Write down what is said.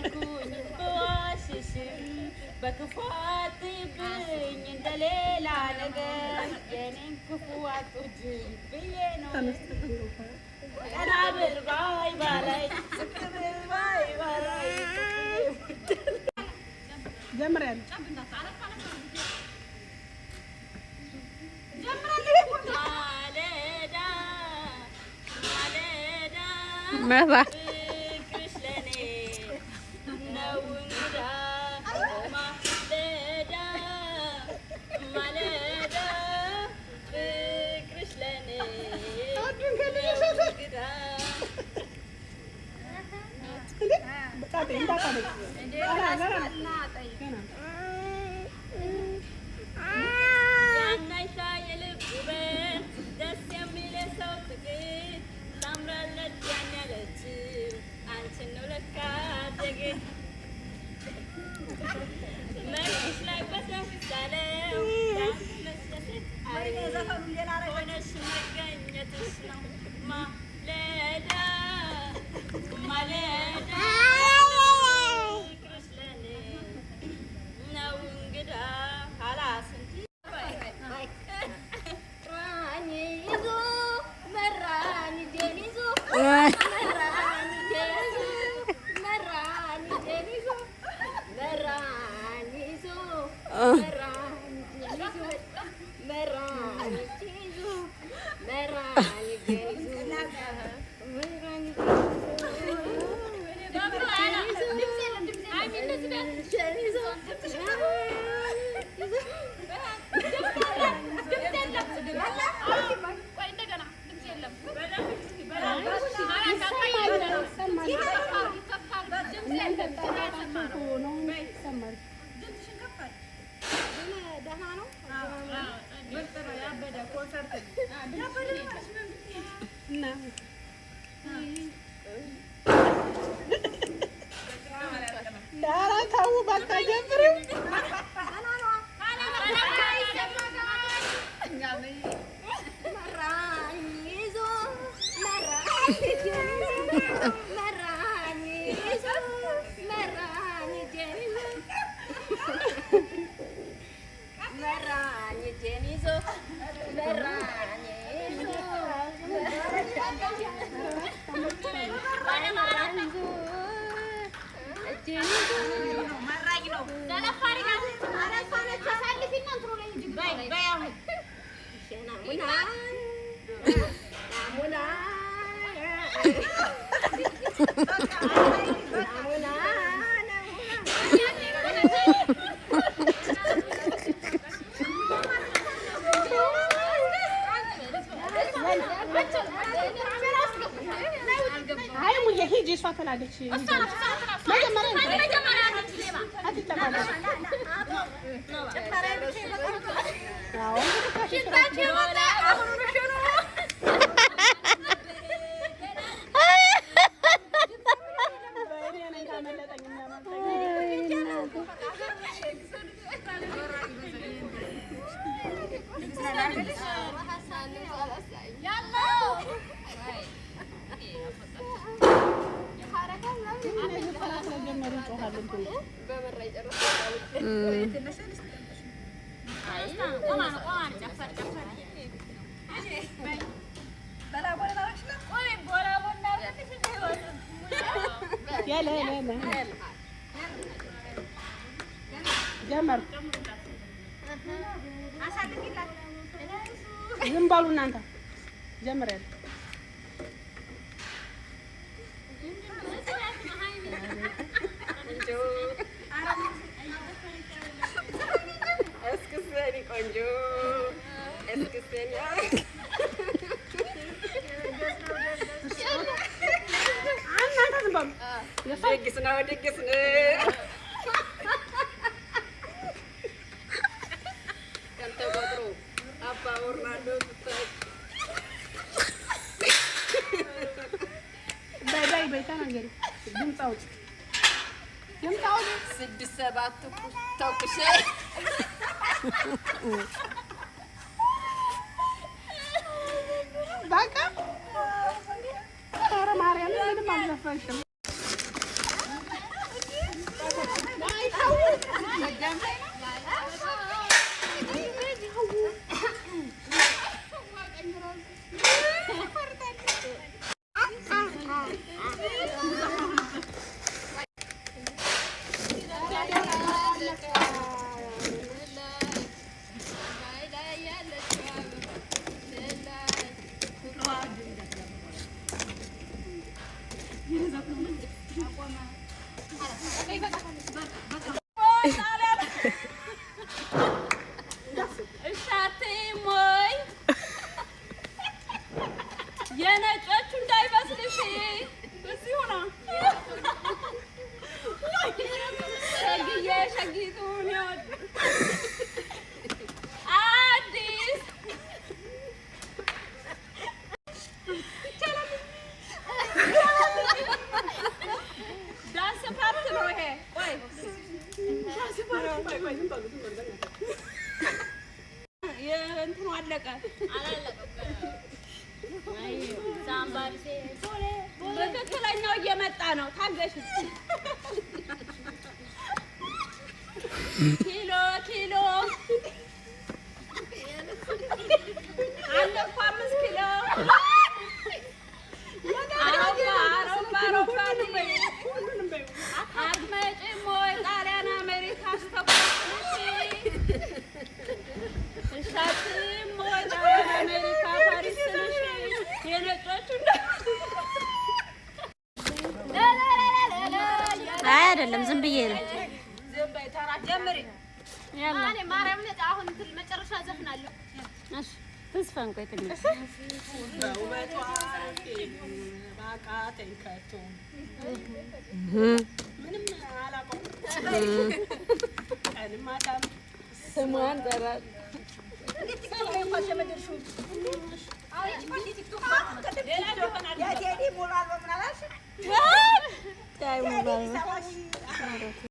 እያልኩኝ በዋሽሽም በክፉ አትይብኝ እንደሌላ ነገር የኔን ክፉ አትውጂኝ ብዬ ነው ቀና ብል ባይ ባላይ ስትብል ባይ ባላይ ጀምሪያለሁ መባ ፍቅርሽ ለኔ ነው እንግዳ ማለዳ ማለዳ ፍቅርሽ ለኔ ነው እንግዳ ያናይታ የልብ ውበት ደስ የሚል ሰው ፍቅር ታምራለች ያን ያለችው አንቺን ነው ለካ አደጌ መልክሽ ላይ በተምሳለው መስደሰት ሆነሽ መገኘትሽ ነው ማለዳ ማለዳ ፍቅርሽ ለኔ ነው እንግዳ ሀላስንቲ ጀመር ዝም በሉ እናንተ ጀምረን እስክስቴኒ ቆንጆ እስክስቴኒ እናንተ ዝም በሉ ደግስ ነው ደግስ ነው ከንተቆጥሮ አባ ወርናዶ በይ በይ ተናገሪ ድምፅ አውጪ ድምፅ አውጪ 6-7 ተኩሼ በቃ ኧረ ማርያም ምንም አልዘፈንሽም እሻትም ወይ የነጮቹ እንዳይመስልሽ በዚህ ሆና ሸጊቱን ይወድ አዲስ ዳንስ ፓርት ነው ይሄ። ቆይ የእንትኑ አለቀ በትክክለኛው እየመጣ ነው። ታገሽ። ኪሎ ኪሎ አለ እኮ 5 ኪሎ አውሮፓ አትመጭም ወይ ጣሊያን አሜሪካ አስተባብረሽ እሻትም ወይ ጣሊያን አሜሪካ ፓሪስ ስልሽ የነጮቹ አይደለም ዝም ብዬ ነው። ዝም በይ ተራ ጀምሪ። ያላ እኔ ማርያም ነኝ። አሁን መጨረሻ ዘፍናለሁ። እሺ ተስፋን ቆይ ትንሽ በውበቷ ባቃተኝ ከቶ ምንም አላውቀውም። ቀንም ማታም ስሟን ጠራት።